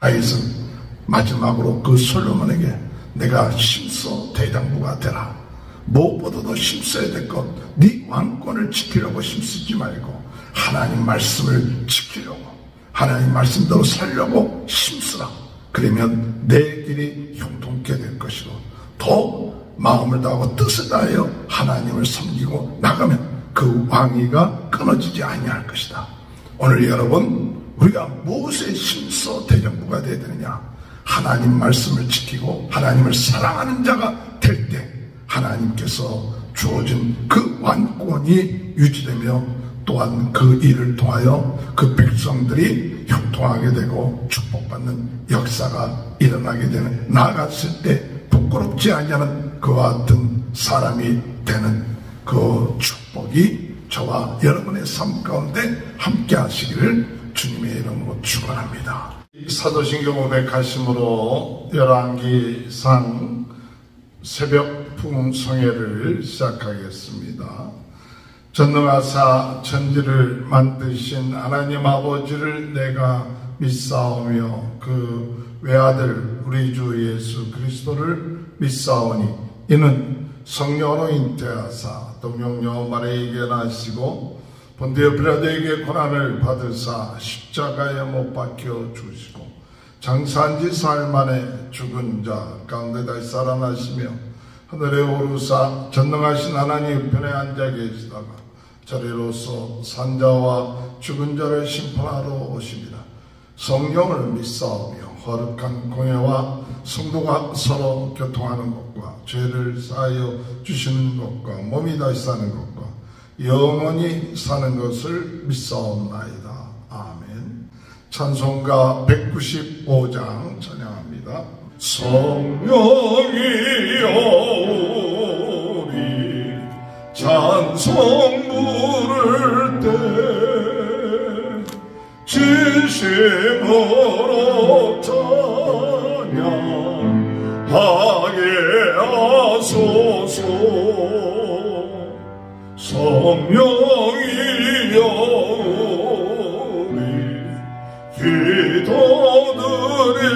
다윗은 마지막으로 그 솔로몬에게 내가 힘써 대장부가 되라. 무엇보다도 힘써야 될 것, 네 왕권을 지키려고 힘쓰지 말고 하나님 말씀을 지키려고, 하나님 말씀대로 살려고 힘쓰라. 그러면 내 길이 형통케 될 것이고 더 마음을 다하고 뜻을 다하여 하나님을 섬기고 나가면 그 왕위가 끊어지지 아니할 것이다. 오늘 여러분, 우리가 무엇에 힘써 대장부가 되어야 되느냐? 하나님 말씀을 지키고 하나님을 사랑하는 자가 될 때 하나님께서 주어진 그 왕권이 유지되며 또한 그 일을 통하여 그 백성들이 형통하게 되고 축복받는 역사가 일어나게 되는, 나아갔을 때 부끄럽지 아니하는 그와 같은 사람이 되는 그 축복이 저와 여러분의 삶 가운데 함께 하시기를 주님의 이름으로 축원합니다. 사도신경 500가심으로 열왕기상 새벽 풍성회를 시작하겠습니다. 전능하사 천지를 만드신 하나님 아버지를 내가 믿사오며 그 외아들 우리 주 예수 그리스도를 믿사오니 이는 성령으로 잉태하사 동명녀 마리아에게 나시고 본디오 빌라도에게 고난을 받으사 십자가에 못 박혀 죽으시고 장사한 지 사흘 만에 죽은 자 가운데 다시 살아나시며 하늘에 오르사 전능하신 하나님 우편에 앉아 계시다가 저리로서 산자와 죽은 자를 심판하러 오십니다. 성령을 믿사오며 거룩한 공예와 성도가 서로 교통하는 것과 죄를 사하여 주시는 것과 몸이 다시 사는 것과 영원히 사는 것을 믿사옵나이다. 아멘. 찬송가 195장 찬양합니다. 성령이여 우리 찬송 부를 때 진심으로 찬양하게 하소서. 성령이여 우리 기도 드릴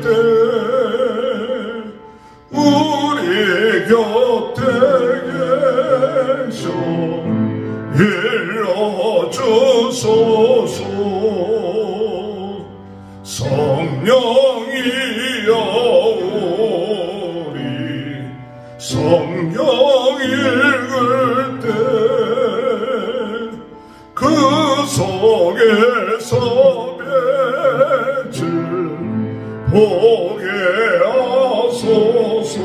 때 우리 곁에 계셔 일러주소서. 성령이여 우리 성경 읽을 때 그 속에서 빛을 보게 하소서.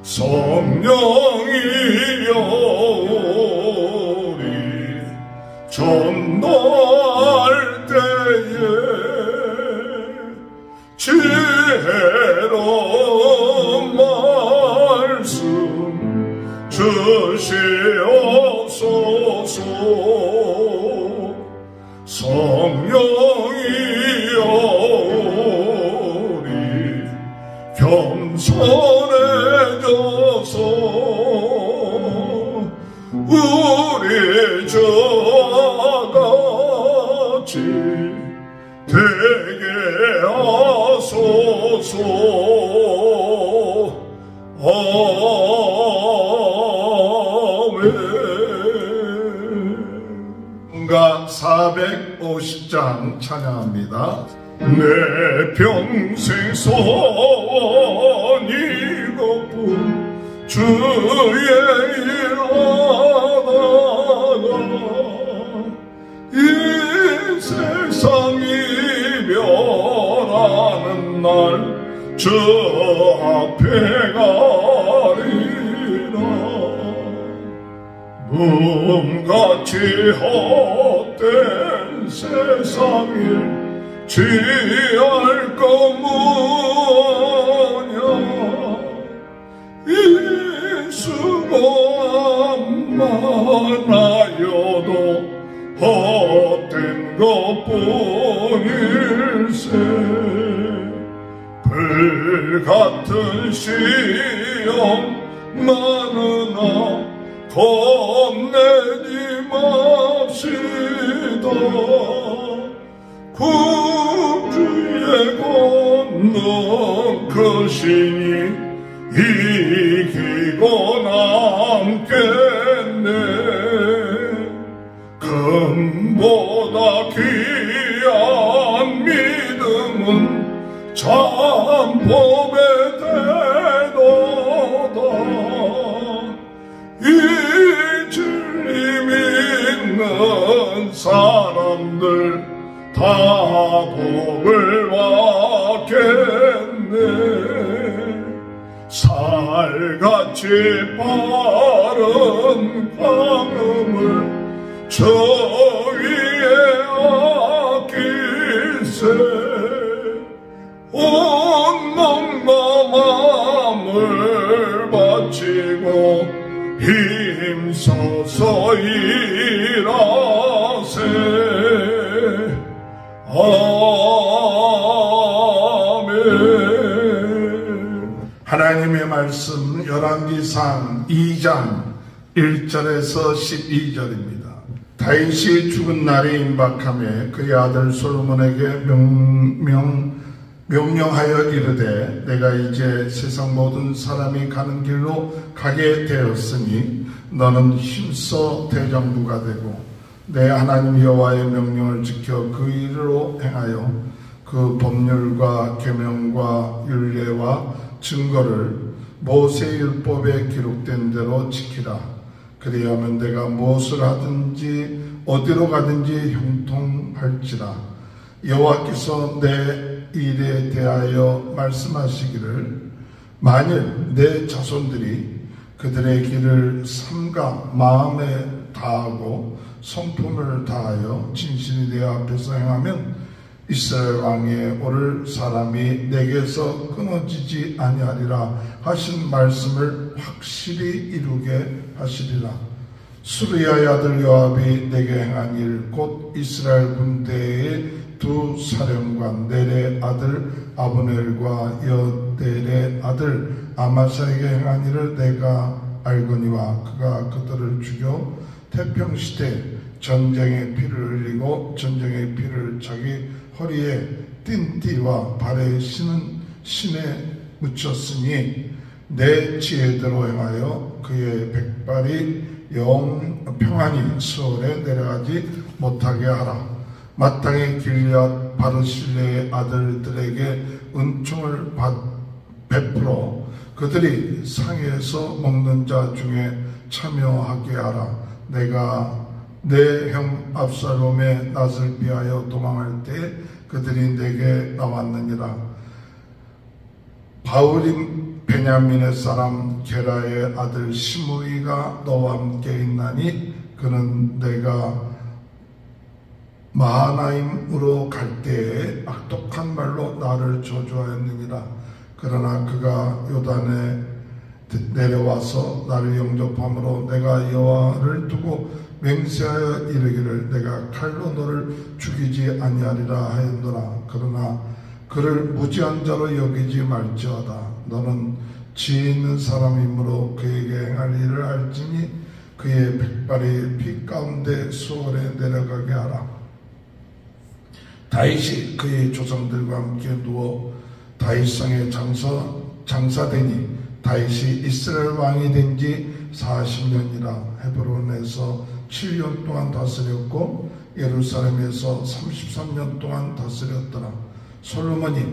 성령이여 우리 전도할 때에 지혜로운 말씀 주시옵소서. 성령이여 우리 겸손해져서 우리 저같이 되게 하소서. 아멘. 450장 찬양합니다. 내 평생 소원 이것뿐 주의 일 하다가 이 세상이 변하는 날 저 앞에 가리라. 몸같이 헛된 세상을 취할 것 뭐냐. 이 수고만 하여도 헛된 것뿐일세. 불같은 시험 많으나 겁내지 맙시다. 믿음은 그 신이 이기고 남겠네. 금보다 귀한 믿음은 참 법의 대도다. 이 진리 믿는 사람들 다 복을 받겠네. 살같이 빠른 광음을 저 위에 아낄세. 온 몸과 마음을 바치고 힘써서 일하세. 아멘. 하나님의 말씀 열왕기상 2장 1절에서 12절입니다. 다윗이 죽은 날이 임박하며 그의 아들 솔로몬에게 명령하여 이르되 내가 이제 세상 모든 사람이 가는 길로 가게 되었으니 너는 힘써 대장부가 되고 내 하나님 여호와의 명령을 지켜 그 일로 행하여 그 법률과 계명과 율례와 증거를 모세율법에 기록된 대로 지키라. 그리하면 내가 무엇을 하든지 어디로 가든지 형통할지라. 여호와께서 내 일에 대하여 말씀하시기를 만일 내 자손들이 그들의 길을 삼가 마음에 다하고 성품을 다하여 진실이 내 앞에서 행하면 이스라엘 왕에 오를 사람이 내게서 끊어지지 아니하리라 하신 말씀을 확실히 이루게 하시리라. 수르야의 아들 요압이 내게 행한 일 곧 이스라엘 군대의 두 사령관 넬의 아들 아브넬과 여넬의 아들 아마사에게 행한 일을 내가 알거니와 그가 그들을 죽여 태평시대 전쟁의 피를 흘리고 전쟁의 피를 자기 허리에 띤 띠와 발에 신은 신에 묻혔으니 내 지혜대로 행하여 그의 백발이 평안히 수월에 내려가지 못하게 하라. 마땅히 길앗 바르실레의 아들들에게 은총을 베풀어 그들이 상에서 먹는 자 중에 참여하게 하라. 내가 내 형 압살롬의 낯을 피하여 도망할 때 그들이 내게 나왔느니라. 바울이 베냐민의 사람 게라의 아들 시므이가 너와 함께 있나니 그는 내가 마하나임으로 갈 때에 악독한 말로 나를 저주하였느니라. 그러나 그가 요단에 내려와서 나를 영접함으로 내가 여호와를 두고 맹세하여 이르기를 내가 칼로 너를 죽이지 아니하리라 하였노라. 그러나 그를 무지한 자로 여기지 말지어다. 너는 지혜 있는 사람이므로 그에게 행할 일을 알지니 그의 백발이 피 가운데 수월에 내려가게 하라. 다윗이 그의 조상들과 함께 누워 다윗성에 장사되니 다윗이 이스라엘 왕이 된 지 40년이라. 헤브론에서 7년 동안 다스렸고 예루살렘에서 33년 동안 다스렸더라. 솔로몬이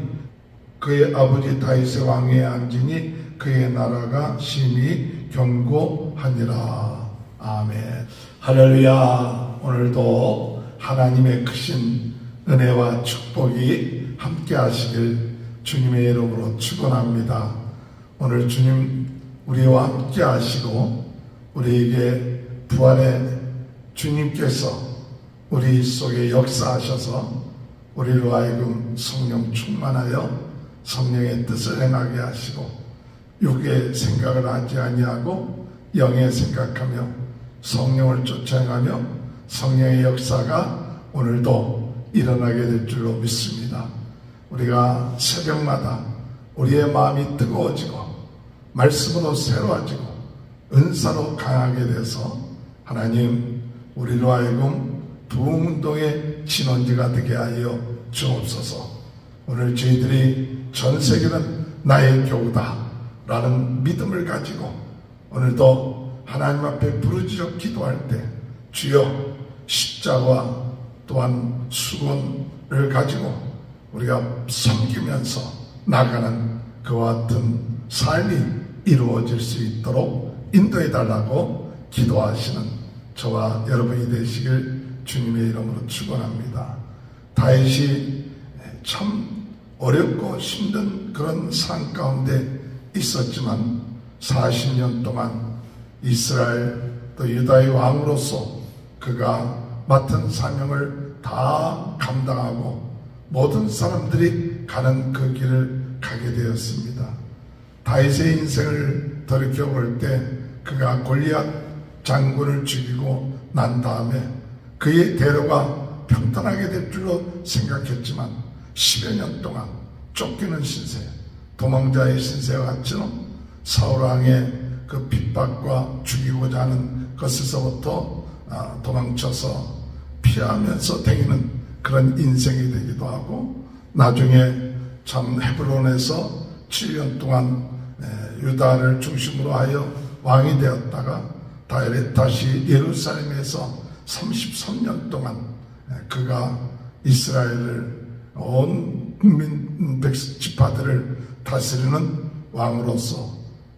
그의 아버지 다윗의 왕위에 앉으니 그의 나라가 심히 견고하니라. 아멘. 할렐루야. 오늘도 하나님의 크신 은혜와 축복이 함께 하시길 주님의 이름으로 축원합니다. 오늘 주님 우리와 함께 하시고 우리에게 부활의 주님께서 우리 속에 역사하셔서 우리로 하여금 성령 충만하여 성령의 뜻을 행하게 하시고 육의 생각을 하지 아니하고 영의 생각하며 성령을 쫓아 행하며 성령의 역사가 오늘도 일어나게 될 줄로 믿습니다. 우리가 새벽마다 우리의 마음이 뜨거워지고 말씀으로 새로워지고 은사로 강하게 돼서 하나님 우리로 하여금 부흥운동의 진원지가 되게 하여 주옵소서. 오늘 저희들이 전 세계는 나의 교우다 라는 믿음을 가지고 오늘도 하나님 앞에 부르짖어 기도할 때 주여 십자가와 또한 수건을 가지고 우리가 섬기면서 나가는 그와 같은 삶이 이루어질 수 있도록 인도해 달라고 기도하시는 저와 여러분이 되시길 주님의 이름으로 축원합니다. 다윗이 참 어렵고 힘든 그런 삶 가운데 있었지만 40년 동안 이스라엘 또 유다의 왕으로서 그가 맡은 사명을 다 감당하고 모든 사람들이 가는 그 길을 가게 되었습니다. 다윗의 인생을 돌이켜볼 때 그가 골리앗 장군을 죽이고 난 다음에 그의 대로가 평탄하게 될 줄로 생각했지만 10여 년 동안 쫓기는 신세, 도망자의 신세와 같이는 사울왕의 그 핍박과 죽이고자 하는 것에서부터 도망쳐서 피하면서 다니는 그런 인생이 되기도 하고 나중에 참 헤브론에서 7년 동안 유다를 중심으로 하여 왕이 되었다가 다시 예루살렘에서 33년 동안 그가 이스라엘을 온 국민 지파들을 다스리는 왕으로서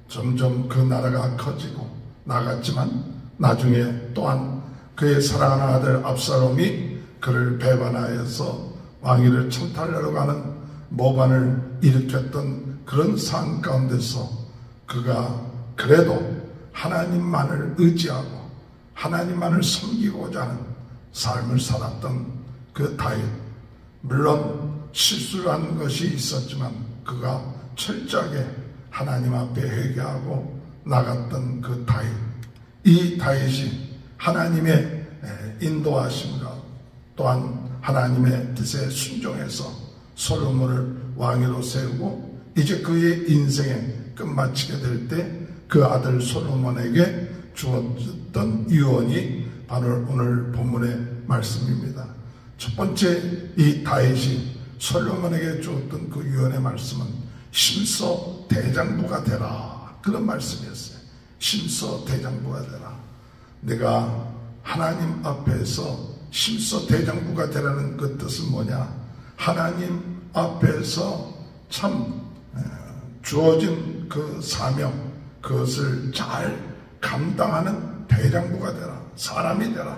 점점 그 나라가 커지고 나갔지만 나중에 또한 그의 사랑하는 아들 압살롬이 그를 배반하여서 왕위를 청탈하러 가는 모반을 일으켰던 그런 상황 가운데서 그가 그래도 하나님만을 의지하고 하나님만을 섬기고자 하는 삶을 살았던 그 다윗, 물론 실수를 한 것이 있었지만 그가 철저하게 하나님 앞에 회개하고 나갔던 그 다윗, 이 다윗이 하나님의 인도하심과 또한 하나님의 뜻에 순종해서 솔로몬을 왕으로 세우고 이제 그의 인생에 끝마치게 될 때 그 아들 솔로몬에게 주었던 유언이 바로 오늘 본문의 말씀입니다. 첫 번째 이 다윗이 솔로몬에게 주었던 그 유언의 말씀은 심서 대장부가 되라, 그런 말씀이었어요. 심서 대장부가 되라. 내가 하나님 앞에서 심서 대장부가 되라는 그 뜻은 뭐냐? 하나님 앞에서 참 주어진 그 사명, 그것을 잘 감당하는 대장부가 되라, 사람이 되라.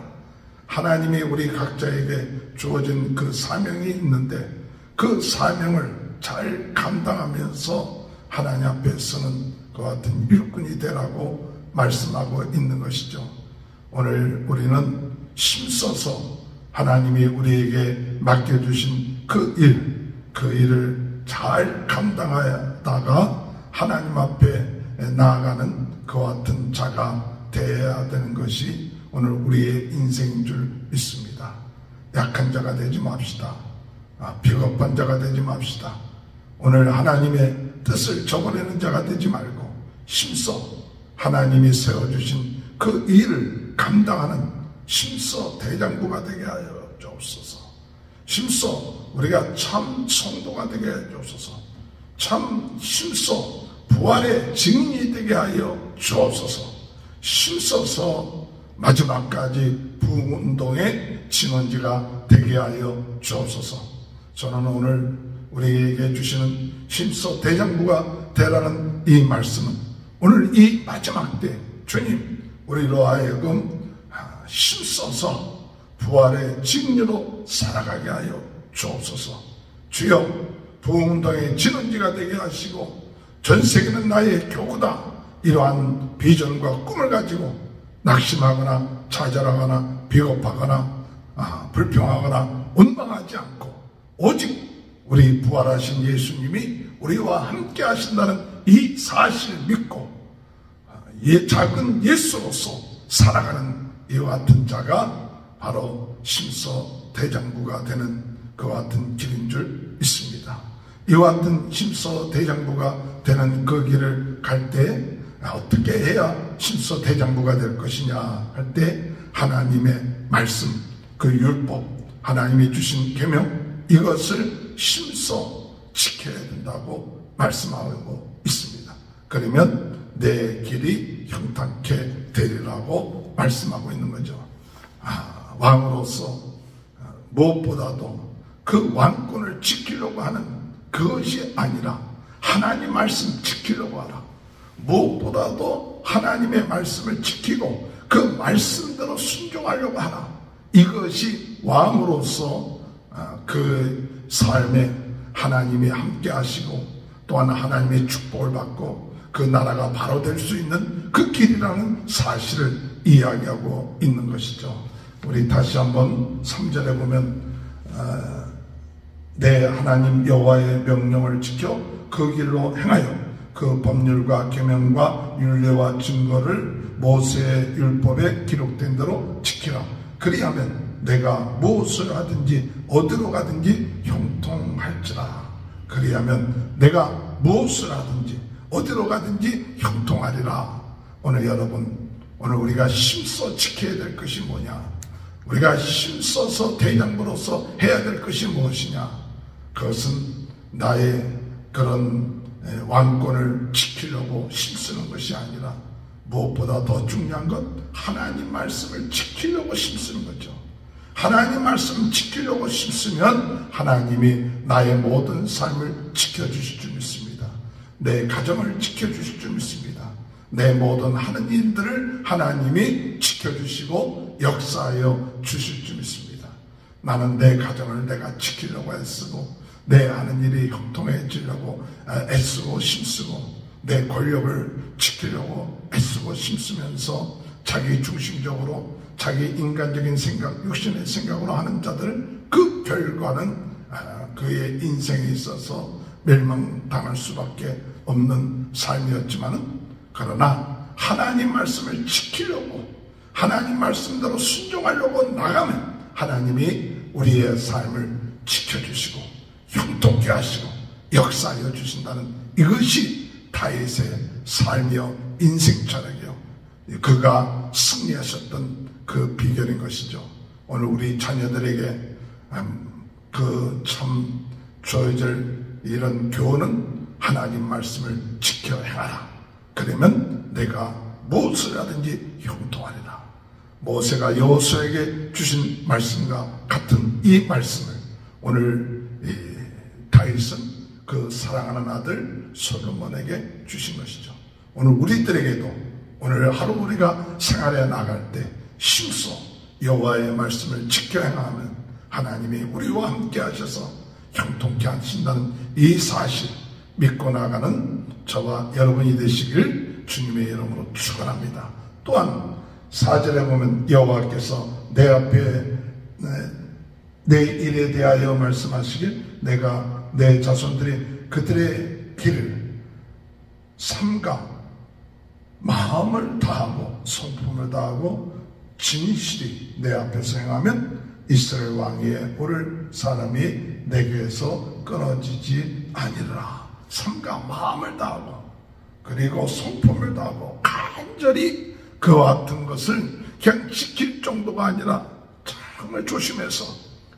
하나님이 우리 각자에게 주어진 그 사명이 있는데 그 사명을 잘 감당하면서 하나님 앞에 서는 그와 같은 일꾼이 되라고 말씀하고 있는 것이죠. 오늘 우리는 힘써서 하나님이 우리에게 맡겨주신 그 일을 잘 감당하다가 하나님 앞에 나아가는 그와 같은 자가 되어야 되는 것이 오늘 우리의 인생인 줄 믿습니다. 약한 자가 되지 맙시다. 비겁한 자가 되지 맙시다. 오늘 하나님의 뜻을 저버리는 자가 되지 말고 힘써 하나님이 세워주신 그 일을 감당하는 힘써 대장부가 되게 하여 주옵소서. 힘써 우리가 참 성도가 되게 하여 주옵소서. 참 힘써 부활의 증인이 되게 하여 주옵소서. 힘써서 마지막까지 부흥운동의 진원지가 되게 하여 주옵소서. 저는 오늘 우리에게 주시는 힘써 대장부가 되라는 이 말씀은 오늘 이 마지막 때 주님 우리로 하여금 힘써서 부활의 증인으로 살아가게 하여 주옵소서. 주여 부흥운동의 진원지가 되게 하시고 전 세계는 나의 교구다, 이러한 비전과 꿈을 가지고 낙심하거나 좌절하거나 비겁하거나 불평하거나 원망하지 않고 오직 우리 부활하신 예수님이 우리와 함께 하신다는 이 사실을 믿고 작은 예수로서 살아가는 이와 같은 자가 바로 심서 대장부가 되는 그와 같은 길인 줄 믿습니다. 이와 같은 심서 대장부가 되는 그 길을 갈 때 어떻게 해야 심서 대장부가 될 것이냐 할 때 하나님의 말씀, 그 율법, 하나님이 주신 계명, 이것을 심써 지켜야 된다고 말씀하고 있습니다. 그러면 내 길이 형통케 되리라고 말씀하고 있는 거죠. 왕으로서 무엇보다도 그 왕권을 지키려고 하는 그것이 아니라 하나님 말씀 지키려고 하라. 무엇보다도 하나님의 말씀을 지키고 그 말씀대로 순종하려고 하라. 이것이 왕으로서 그 삶에 하나님이 함께 하시고 또한 하나님의 축복을 받고 그 나라가 바로 될 수 있는 그 길이라는 사실을 이야기하고 있는 것이죠. 우리 다시 한번 3절에 보면 내 하나님 여호와의 명령을 지켜 그 길로 행하여 그 법률과 계명과 율례와 증거를 모세의 율법에 기록된 대로 지키라. 그리하면 내가 무엇을 하든지 어디로 가든지 형통할지라. 그리하면 내가 무엇을 하든지 어디로 가든지 형통하리라. 오늘 여러분, 오늘 우리가 힘써 지켜야 될 것이 뭐냐? 우리가 힘써서 대장부로서 해야 될 것이 무엇이냐? 그것은 나의 그런 왕권을 지키려고 힘쓰는 것이 아니라 무엇보다 더 중요한 건 하나님 말씀을 지키려고 힘쓰는 거죠. 하나님 말씀을 지키려고 힘쓰면 하나님이 나의 모든 삶을 지켜주실 줄 믿습니다. 내 가정을 지켜주실 줄 믿습니다. 내 모든 하는 일들을 하나님이 지켜주시고 역사하여 주실 줄 믿습니다. 나는 내 가정을 내가 지키려고 애쓰고 내 하는 일이 형통해지려고 애쓰고 힘쓰고 내 권력을 지키려고 애쓰고 힘쓰면서 자기 중심적으로 자기 인간적인 생각, 육신의 생각으로 하는 자들, 그 결과는 그의 인생에 있어서 멸망당할 수밖에 없는 삶이었지만은, 그러나 하나님 말씀을 지키려고 하나님 말씀대로 순종하려고 나가면 하나님이 우리의 삶을 지켜주시고 형통케 하시고 역사하여 주신다는, 이것이 다윗의 삶이요 인생 철학이요 그가 승리하셨던 그 비결인 것이죠. 오늘 우리 자녀들에게 그 참 주어질 이런 교훈은 하나님 말씀을 지켜 행하라. 그러면 내가 무엇을 하든지 형통하리라. 모세가 여호수아에게 주신 말씀과 같은 이 말씀을 오늘 다윗은 그 사랑하는 아들 솔로몬에게 주신 것이죠. 오늘 우리들에게도 오늘 하루 우리가 생활에 나갈 때 힘써 여호와의 말씀을 지켜 행하면 하나님이 우리와 함께 하셔서 형통케 하신다는 이 사실 믿고 나가는 저와 여러분이 되시길 주님의 이름으로 축원합니다. 또한 4절에 보면 여호와께서 내 앞에 내 일에 대하여 말씀하시길 내가 내 자손들이 그들의 길을 삼가 마음을 다하고 성품을 다하고 진실이 내 앞에서 행하면 이스라엘 왕위에 오를 사람이 내게서 끊어지지 아니라. 삼가 마음을 다하고 그리고 성품을 다하고 간절히 그와 같은 것을 그냥 지킬 정도가 아니라 정말 조심해서,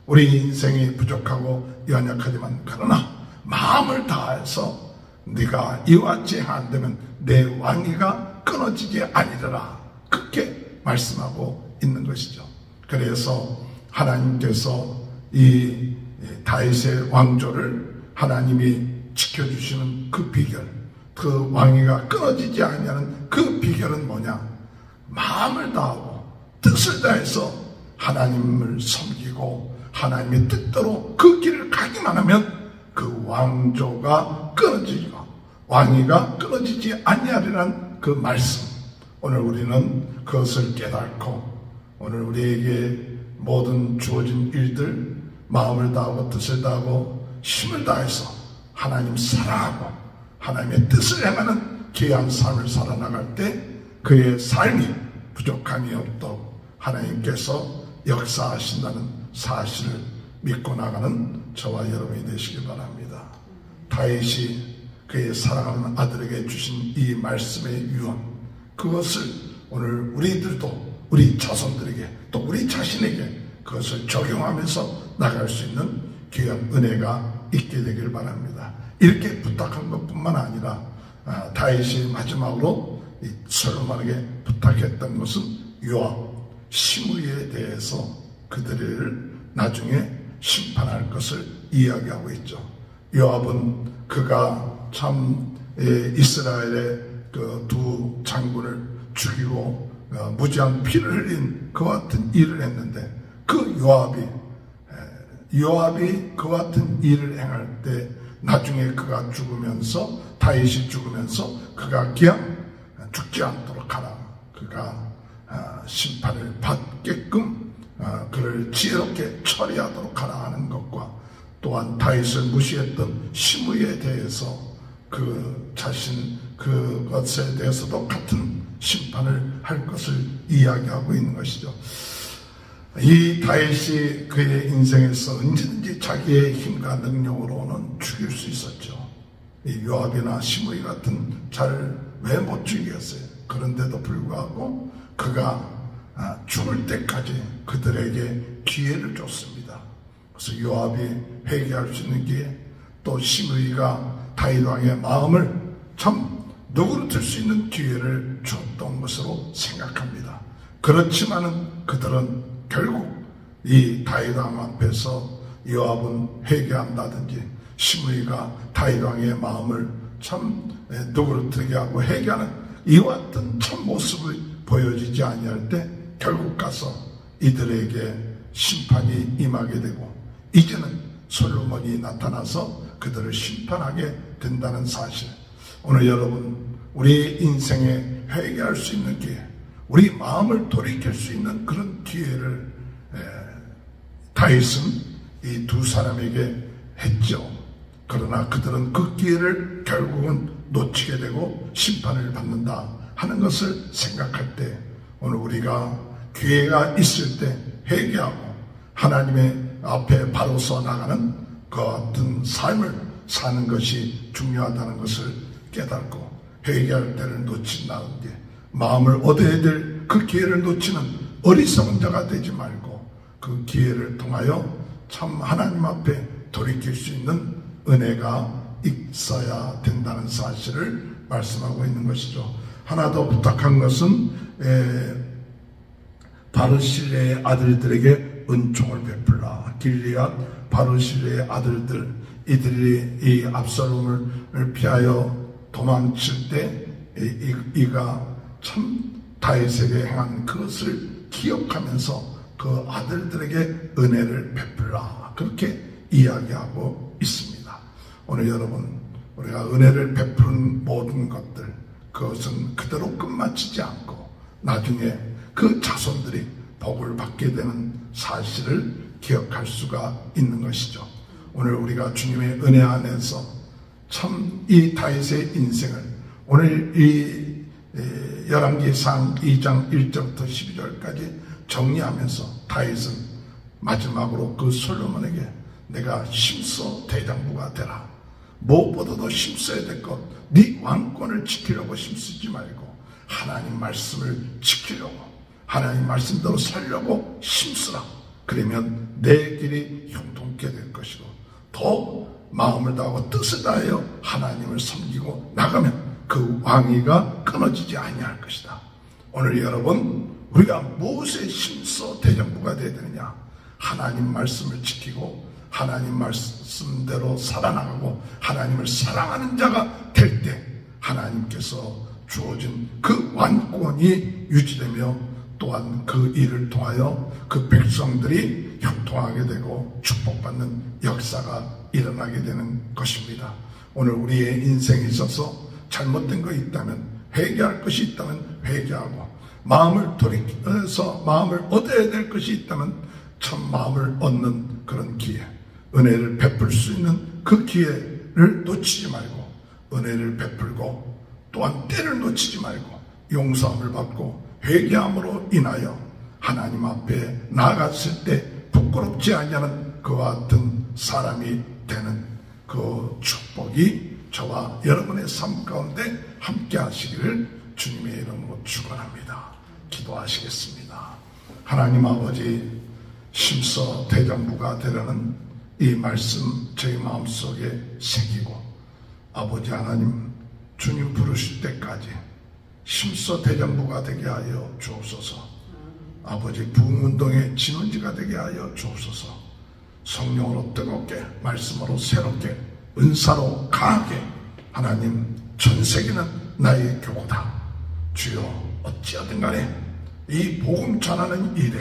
우리 인생이 부족하고 연약하지만 그러나 마음을 다해서 네가 이와 같이 안 되면 내 왕위가 끊어지지 아니라, 그렇게 말씀하고 있는 것이죠. 그래서 하나님께서 이 다윗의 왕조를 하나님이 지켜주시는 그 비결, 그 왕위가 끊어지지 아니하는 그 비결은 뭐냐? 마음을 다하고 뜻을 다해서 하나님을 섬기고 하나님의 뜻대로 그 길을 가기만 하면 그 왕조가 끊어지고 왕위가 끊어지지 아니하리라는 그 말씀, 오늘 우리는 그것을 깨닫고 오늘 우리에게 모든 주어진 일들 마음을 다하고 뜻을 다하고 힘을 다해서 하나님 사랑하고 하나님의 뜻을 행하는 귀한 삶을 살아나갈 때 그의 삶이 부족함이 없도록 하나님께서 역사하신다는 사실을 믿고 나가는 저와 여러분이 되시길 바랍니다. 다윗이 그의 사랑하는 아들에게 주신 이 말씀의 유언, 그것을 오늘 우리들도 우리 자손들에게 또 우리 자신에게 그것을 적용하면서 나갈 수 있는 귀한 은혜가 있게 되길 바랍니다. 이렇게 부탁한 것뿐만 아니라 다윗이 마지막으로 이 솔로몬에게 부탁했던 것은 요압, 시므이에 대해서 그들을 나중에 심판할 것을 이야기하고 있죠. 요압은 그가 참 이스라엘의 그 두 장군을 죽이고 무지한 피를 흘린 그와 같은 일을 했는데, 그 요압이 그와 같은 일을 행할 때 나중에 그가 죽으면서, 다윗이 죽으면서 그가 그냥 죽지 않도록 하라, 그가 심판을 받게끔 그를 지혜롭게 처리하도록 하라 하는 것과, 또한 다윗을 무시했던 시므이에 대해서 그 자신 그것에 대해서도 같은 심판을 할 것을 이야기하고 있는 것이죠. 이 다윗이 그의 인생에서 언제든지 자기의 힘과 능력으로는 죽일 수 있었죠. 이 요압이나 시므이 같은 자를 왜 못 죽이겠어요? 그런데도 불구하고 그가 죽을 때까지 그들에게 기회를 줬습니다. 그래서 요압이 회개할 수 있는 기회, 또 시므이가 다윗 왕의 마음을 참 누그러뜨릴 수 있는 기회를 줬던 것으로 생각합니다. 그렇지만은 그들은 결국 이 다윗 왕 앞에서 요압은 회개한다든지 시므이가 다윗 왕의 마음을 참 누그러뜨리게 하고 회개하는 이와 같은 참 모습을 보여지지 아니할 때 결국 가서 이들에게 심판이 임하게 되고, 이제는 솔로몬이 나타나서 그들을 심판하게 된다는 사실. 오늘 여러분, 우리 인생에 회개할 수 있는 기회, 우리 마음을 돌이킬 수 있는 그런 기회를 다윗은 이 두 사람에게 했죠. 그러나 그들은 그 기회를 결국은 놓치게 되고 심판을 받는다 하는 것을 생각할 때, 오늘 우리가 기회가 있을 때 회개하고 하나님의 앞에 바로 서 나가는 그 같은 삶을 사는 것이 중요하다는 것을 깨닫고, 회개할 때를 놓친다는 게, 마음을 얻어야 될 그 기회를 놓치는 어리석은 자가 되지 말고 그 기회를 통하여 참 하나님 앞에 돌이킬 수 있는 은혜가 있어야 된다는 사실을 말씀하고 있는 것이죠. 하나 더 부탁한 것은 바르실레의 아들들에게 은총을 베풀라. 길리앗 바르실레의 아들들, 이들이 이 압살롬을 피하여 도망칠 때 이가 참 다윗에게 행한 그것을 기억하면서 그 아들들에게 은혜를 베풀라, 그렇게 이야기하고 있습니다. 오늘 여러분, 우리가 은혜를 베푸는 모든 것들, 그것은 그대로 끝마치지 않고 나중에 그 자손들이 복을 받게 되는 사실을 기억할 수가 있는 것이죠. 오늘 우리가 주님의 은혜 안에서 참 이 다윗의 인생을, 오늘 이 열왕기상 2장 1절부터 12절까지 정리하면서 다윗은 마지막으로 그 솔로몬에게 내가 힘써 대장부가 되라, 무엇보다도 힘써야 될 것, 네 왕권을 지키려고 힘쓰지 말고 하나님 말씀을 지키려고, 하나님 말씀대로 살려고 힘쓰라. 그러면 내 길이 형통케 될 것이고 더 마음을 다하고 뜻을 다하여 하나님을 섬기고 나가면 그 왕위가 끊어지지 아니할 것이다. 오늘 여러분, 우리가 무엇에 힘써 대장부가 되어야 되느냐? 하나님 말씀을 지키고 하나님 말씀대로 살아나가고 하나님을 사랑하는 자가 될 때 하나님께서 주어진 그 왕권이 유지되며, 또한 그 일을 통하여 그 백성들이 형통하게 되고 축복받는 역사가 일어나게 되는 것입니다. 오늘 우리의 인생에 있어서 잘못된 것이 있다면, 회개할 것이 있다면 회개하고, 마음을 돌이켜서 마음을 얻어야 될 것이 있다면 참 마음을 얻는 그런 기회, 은혜를 베풀 수 있는 그 기회를 놓치지 말고 은혜를 베풀고, 또한 때를 놓치지 말고 용서함을 받고 회개함으로 인하여 하나님 앞에 나아갔을 때 부끄럽지 아니하는 그와 같은 사람이 되는 그 축복이 저와 여러분의 삶 가운데 함께 하시기를 주님의 이름으로 축원합니다. 기도하시겠습니다. 하나님 아버지, 힘써 대장부가 되려는 이 말씀 저희 마음속에 새기고 아버지 하나님 주님 부르실 때까지 힘써 대전부가 되게 하여 주옵소서. 아버지 부흥운동의 진원지가 되게 하여 주옵소서. 성령으로 뜨겁게 말씀으로 새롭게 은사로 강하게 하나님 전세기는 나의 교구다. 주여 어찌하든 간에 이 복음 전하는 일에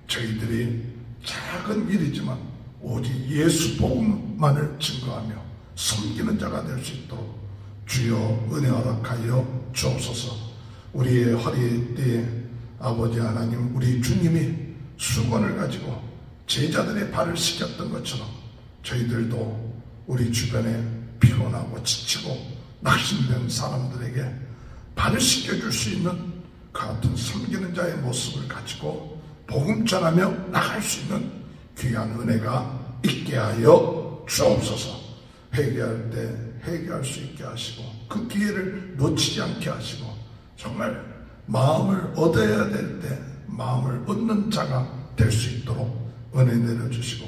저희들이 작은 일이지만 오직 예수 복음만을 증거하며 섬기는 자가 될 수 있도록 주여 은혜 허락하여 주옵소서. 우리의 허리띠에 아버지 하나님 우리 주님이 수건을 가지고 제자들의 발을 씻겼던 것처럼 저희들도 우리 주변에 피곤하고 지치고 낙심된 사람들에게 발을 씻겨줄 수 있는 그 같은 섬기는 자의 모습을 가지고 복음 전하며 나갈 수 있는 귀한 은혜가 있게 하여 주옵소서. 회개할 때 회개할 수 있게 하시고 그 기회를 놓치지 않게 하시고 정말 마음을 얻어야 될 때 마음을 얻는 자가 될 수 있도록 은혜 내려주시고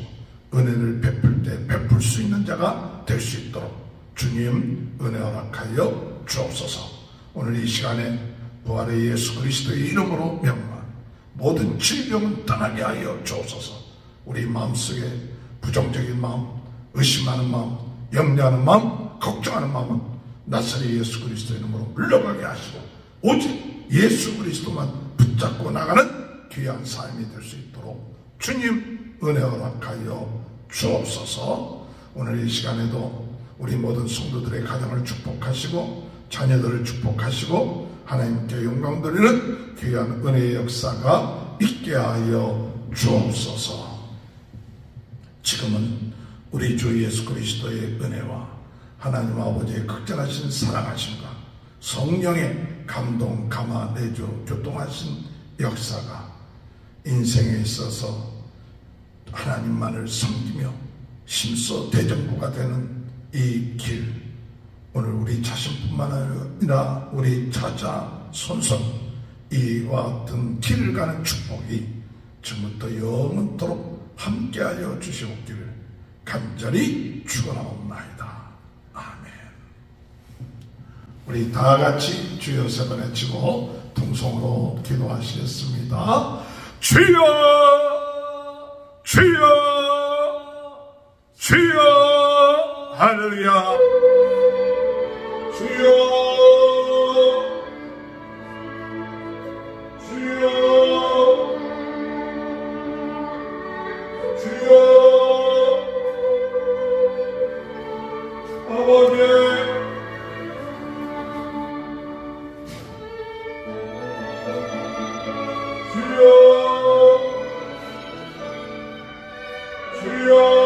은혜를 베풀 때 베풀 수 있는 자가 될 수 있도록 주님 은혜 허락하여 주옵소서. 오늘 이 시간에 부활의 예수 그리스도의 이름으로 명만 모든 질병은 떠나게 하여 주옵소서. 우리 마음속에 부정적인 마음, 의심하는 마음, 염려하는 마음, 걱정하는 마음은 나사렛 예수 그리스도 이름으로 물러가게 하시고 오직 예수 그리스도만 붙잡고 나가는 귀한 삶이 될 수 있도록 주님 은혜 허락하여 주옵소서. 오늘 이 시간에도 우리 모든 성도들의 가정을 축복하시고 자녀들을 축복하시고 하나님께 영광 돌리는 귀한 은혜의 역사가 있게 하여 주옵소서. 지금은 우리 주 예수 그리스도의 은혜와 하나님 아버지의 극진하신 사랑하심과 성령의 감동, 감화, 내주, 교통하신 역사가 인생에 있어서 하나님만을 섬기며 힘써 대정부가 되는 이 길, 오늘 우리 자신뿐만 아니라 우리 자자, 손손 이와 같은 길을 가는 축복이 지금부터 영원토록 함께하여 주시옵기를 간절히 축원하옵나이다. 아멘. 우리 다 같이 주여 세 번 외치고 통성으로 기도하시겠습니다. 주여 주여 주여 할렐루야. 주여 주여 주여 아버지 주여 주여